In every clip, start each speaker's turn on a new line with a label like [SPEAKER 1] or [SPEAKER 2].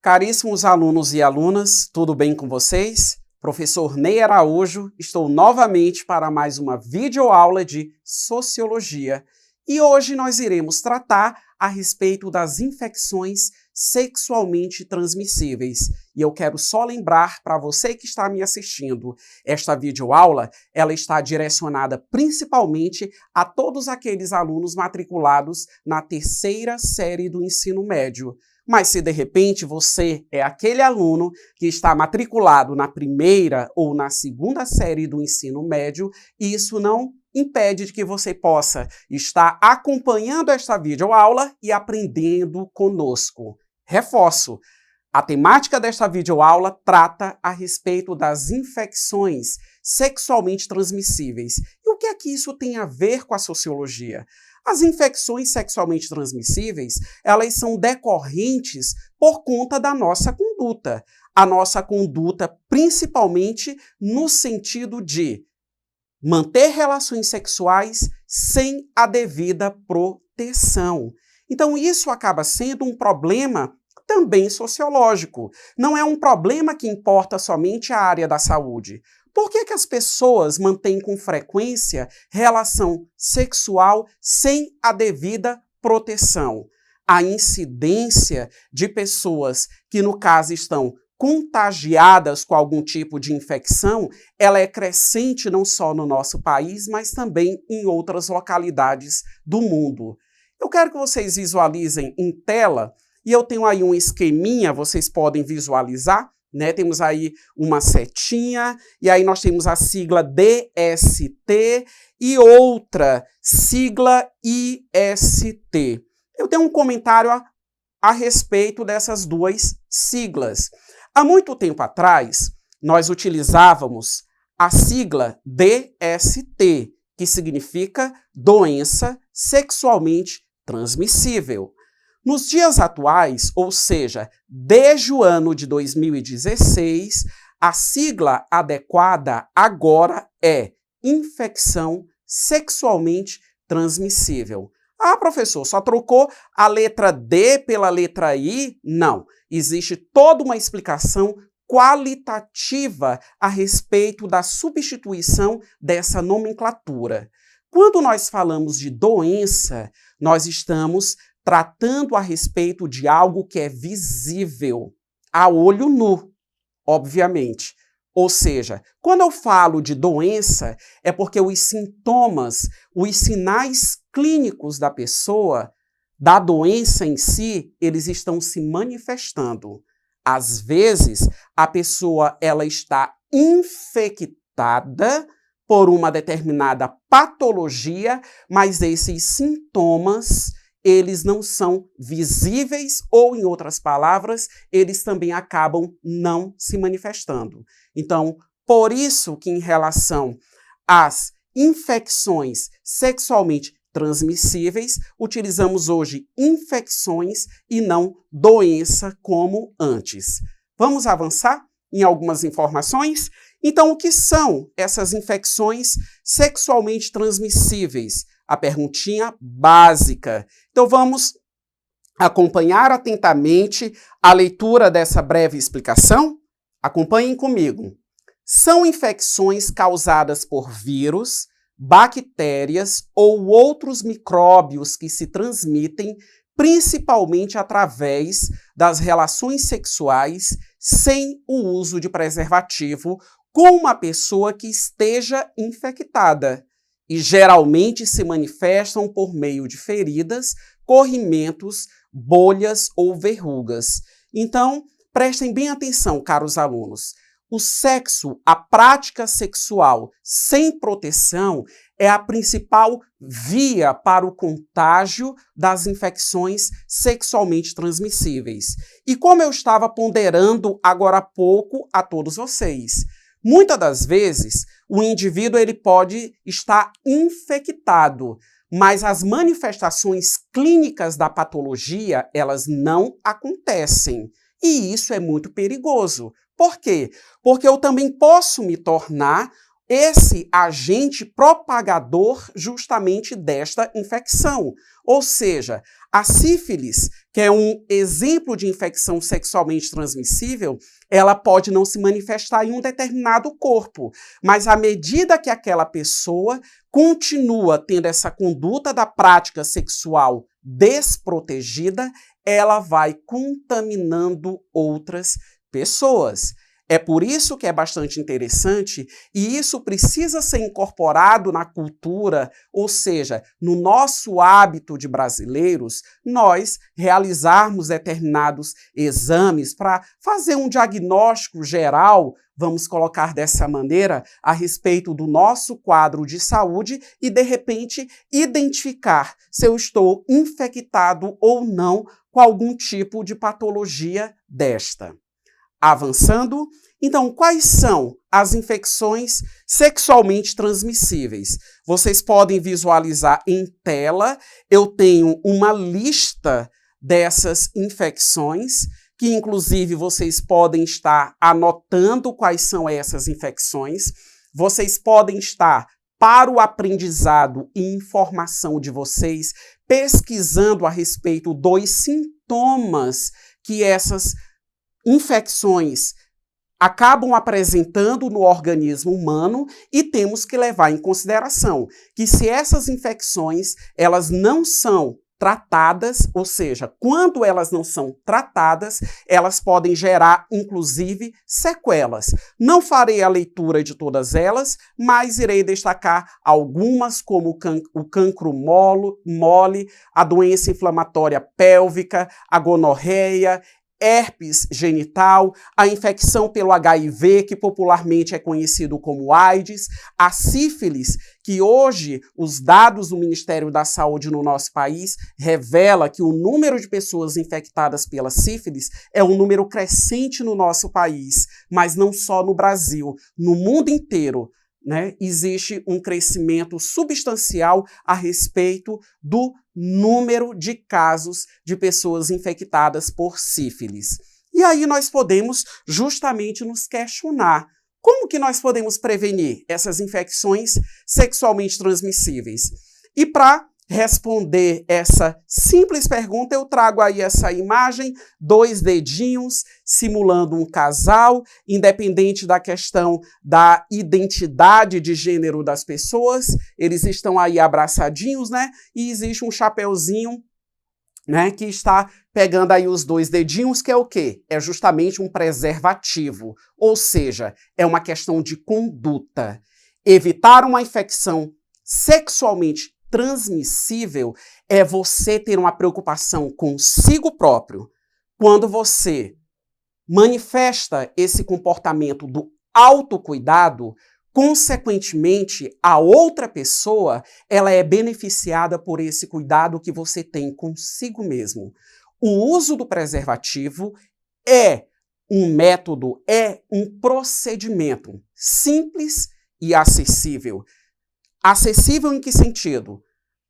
[SPEAKER 1] Caríssimos alunos e alunas, tudo bem com vocês? Professor Ney Araújo, estou novamente para mais uma videoaula de Sociologia e hoje nós iremos tratar a respeito das infecções sexualmente transmissíveis. E eu quero só lembrar para você que está me assistindo, esta videoaula ela está direcionada principalmente a todos aqueles alunos matriculados na terceira série do ensino médio. Mas se de repente você é aquele aluno que está matriculado na primeira ou na segunda série do ensino médio, isso não impede de que você possa estar acompanhando esta videoaula e aprendendo conosco. Reforço, a temática desta videoaula trata a respeito das infecções sexualmente transmissíveis. E o que é que isso tem a ver com a sociologia? As infecções sexualmente transmissíveis, elas são decorrentes por conta da nossa conduta. A nossa conduta, principalmente no sentido de manter relações sexuais sem a devida proteção. Então, isso acaba sendo um problema também sociológico. Não é um problema que importa somente a área da saúde. Por que as pessoas mantêm com frequência relação sexual sem a devida proteção? A incidência de pessoas que, no caso, estão contagiadas com algum tipo de infecção, ela é crescente não só no nosso país, mas também em outras localidades do mundo. Eu quero que vocês visualizem em tela, e eu tenho aí um esqueminha, vocês podem visualizar, né? Temos aí uma setinha, e aí nós temos a sigla DST e outra sigla IST. Eu tenho um comentário a respeito dessas duas siglas. Há muito tempo atrás, nós utilizávamos a sigla DST, que significa doença sexualmente transmissível. Nos dias atuais, ou seja, desde o ano de 2016, a sigla adequada agora é infecção sexualmente transmissível. Ah, professor, só trocou a letra D pela letra I? Não. Existe toda uma explicação qualitativa a respeito da substituição dessa nomenclatura. Quando nós falamos de doença, nós estamos tratando a respeito de algo que é visível, a olho nu, obviamente. Ou seja, quando eu falo de doença, é porque os sintomas, os sinais clínicos da pessoa, da doença em si, eles estão se manifestando. Às vezes, a pessoa ela está infectada por uma determinada patologia, mas esses sintomas eles não são visíveis ou, em outras palavras, eles também acabam não se manifestando. Então, por isso que em relação às infecções sexualmente transmissíveis, utilizamos hoje infecções e não doença como antes. Vamos avançar em algumas informações? Então, o que são essas infecções sexualmente transmissíveis? A perguntinha básica. Então vamos acompanhar atentamente a leitura dessa breve explicação? Acompanhem comigo. São infecções causadas por vírus, bactérias ou outros micróbios que se transmitem principalmente através das relações sexuais sem o uso de preservativo com uma pessoa que esteja infectada. E geralmente se manifestam por meio de feridas, corrimentos, bolhas ou verrugas. Então, prestem bem atenção, caros alunos. O sexo, a prática sexual sem proteção é a principal via para o contágio das infecções sexualmente transmissíveis. E como eu estava ponderando agora há pouco a todos vocês, muitas das vezes, o indivíduo ele pode estar infectado, mas as manifestações clínicas da patologia, elas não acontecem. E isso é muito perigoso. Por quê? Porque eu também posso me tornar esse agente propagador justamente desta infecção. Ou seja, a sífilis, que é um exemplo de infecção sexualmente transmissível, ela pode não se manifestar em um determinado corpo, mas à medida que aquela pessoa continua tendo essa conduta da prática sexual desprotegida, ela vai contaminando outras pessoas. É por isso que é bastante interessante e isso precisa ser incorporado na cultura, ou seja, no nosso hábito de brasileiros, nós realizarmos determinados exames para fazer um diagnóstico geral, vamos colocar dessa maneira, a respeito do nosso quadro de saúde e, de repente, identificar se eu estou infectado ou não com algum tipo de patologia desta. Avançando, então, quais são as infecções sexualmente transmissíveis? Vocês podem visualizar em tela, eu tenho uma lista dessas infecções, que inclusive vocês podem estar anotando quais são essas infecções. Vocês podem estar, para o aprendizado e informação de vocês, pesquisando a respeito dos sintomas que essas infecções acabam apresentando no organismo humano e temos que levar em consideração que se essas infecções elas não são tratadas, ou seja, quando elas não são tratadas, elas podem gerar, inclusive, sequelas. Não farei a leitura de todas elas, mas irei destacar algumas, como o cancro mole, a doença inflamatória pélvica, a gonorreia, herpes genital, a infecção pelo HIV, que popularmente é conhecido como AIDS, a sífilis, que hoje os dados do Ministério da Saúde no nosso país revela que o número de pessoas infectadas pela sífilis é um número crescente no nosso país, mas não só no Brasil, no mundo inteiro. Existe um crescimento substancial a respeito do número de casos de pessoas infectadas por sífilis. E aí nós podemos justamente nos questionar como que nós podemos prevenir essas infecções sexualmente transmissíveis. E para responder essa simples pergunta, eu trago aí essa imagem, 2 dedinhos simulando um casal, independente da questão da identidade de gênero das pessoas, eles estão aí abraçadinhos, E existe um chapeuzinho, que está pegando aí os 2 dedinhos, que é o quê? É justamente um preservativo, ou seja, é uma questão de conduta. Evitar uma infecção sexualmente transmissível é você ter uma preocupação consigo próprio. Quando você manifesta esse comportamento do autocuidado, consequentemente, a outra pessoa, ela é beneficiada por esse cuidado que você tem consigo mesmo. O uso do preservativo é um método, é um procedimento simples e acessível. Acessível em que sentido?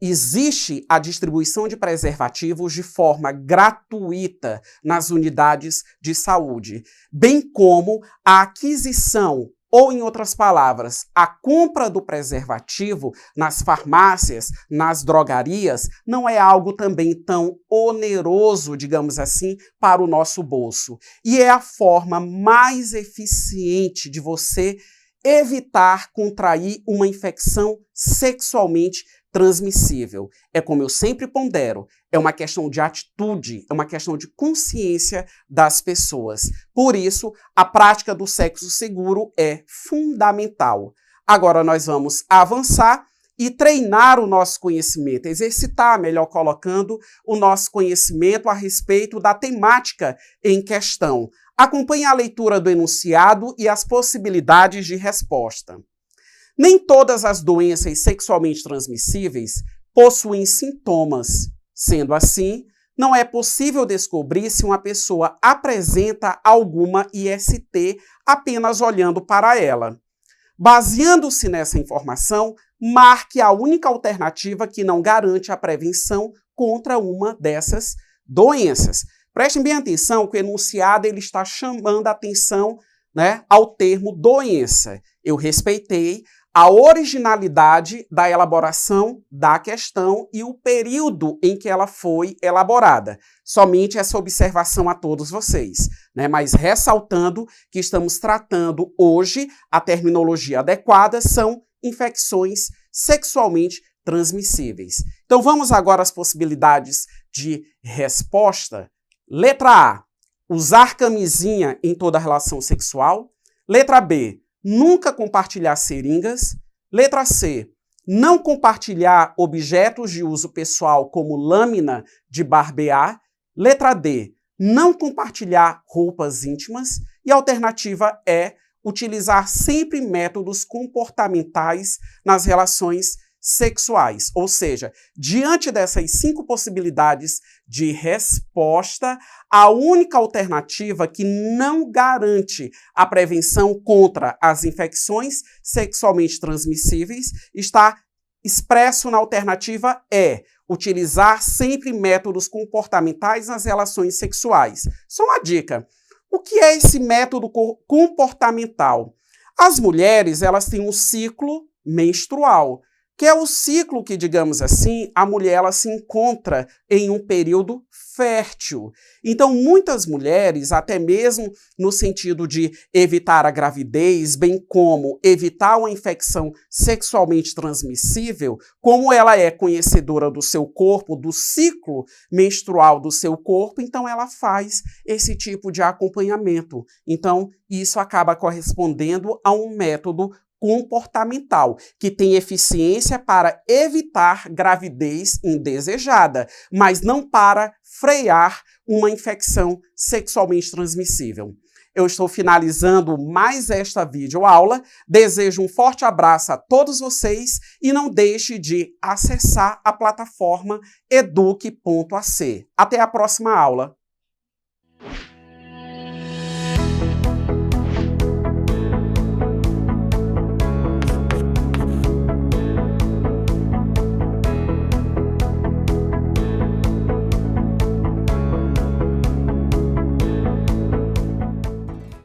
[SPEAKER 1] Existe a distribuição de preservativos de forma gratuita nas unidades de saúde, bem como a aquisição, ou em outras palavras, a compra do preservativo nas farmácias, nas drogarias, não é algo também tão oneroso, digamos assim, para o nosso bolso. E é a forma mais eficiente de você evitar contrair uma infecção sexualmente transmissível. É como eu sempre pondero, é uma questão de atitude, é uma questão de consciência das pessoas. Por isso, a prática do sexo seguro é fundamental. Agora nós vamos avançar e treinar o nosso conhecimento, exercitar, melhor colocando, o nosso conhecimento a respeito da temática em questão. Acompanhe a leitura do enunciado e as possibilidades de resposta. Nem todas as doenças sexualmente transmissíveis possuem sintomas. Sendo assim, não é possível descobrir se uma pessoa apresenta alguma IST apenas olhando para ela. Baseando-se nessa informação, marque a única alternativa que não garante a prevenção contra uma dessas doenças. Prestem bem atenção que o enunciado ele está chamando a atenção né, ao termo doença. Eu respeitei a originalidade da elaboração da questão e o período em que ela foi elaborada. Somente essa observação a todos vocês, né? Mas ressaltando que estamos tratando hoje, a terminologia adequada são infecções sexualmente transmissíveis. Então vamos agora às possibilidades de resposta. Letra A, usar camisinha em toda relação sexual. Letra B, nunca compartilhar seringas. Letra C, não compartilhar objetos de uso pessoal como lâmina de barbear. Letra D, não compartilhar roupas íntimas. E a alternativa é utilizar sempre métodos comportamentais nas relações sexuais. Ou seja, diante dessas 5 possibilidades de resposta, a única alternativa que não garante a prevenção contra as infecções sexualmente transmissíveis está expresso na alternativa E, utilizar sempre métodos comportamentais nas relações sexuais. Só uma dica. O que é esse método comportamental? As mulheres, elas têm um ciclo menstrual, que é o ciclo que, digamos assim, a mulher ela se encontra em um período fértil. Então, muitas mulheres, até mesmo no sentido de evitar a gravidez, bem como evitar uma infecção sexualmente transmissível, como ela é conhecedora do seu corpo, do ciclo menstrual do seu corpo, então ela faz esse tipo de acompanhamento. Então, isso acaba correspondendo a um método comportamental, que tem eficiência para evitar gravidez indesejada, mas não para frear uma infecção sexualmente transmissível. Eu estou finalizando mais esta videoaula, desejo um forte abraço a todos vocês e não deixe de acessar a plataforma eduque.ac. Até a próxima aula!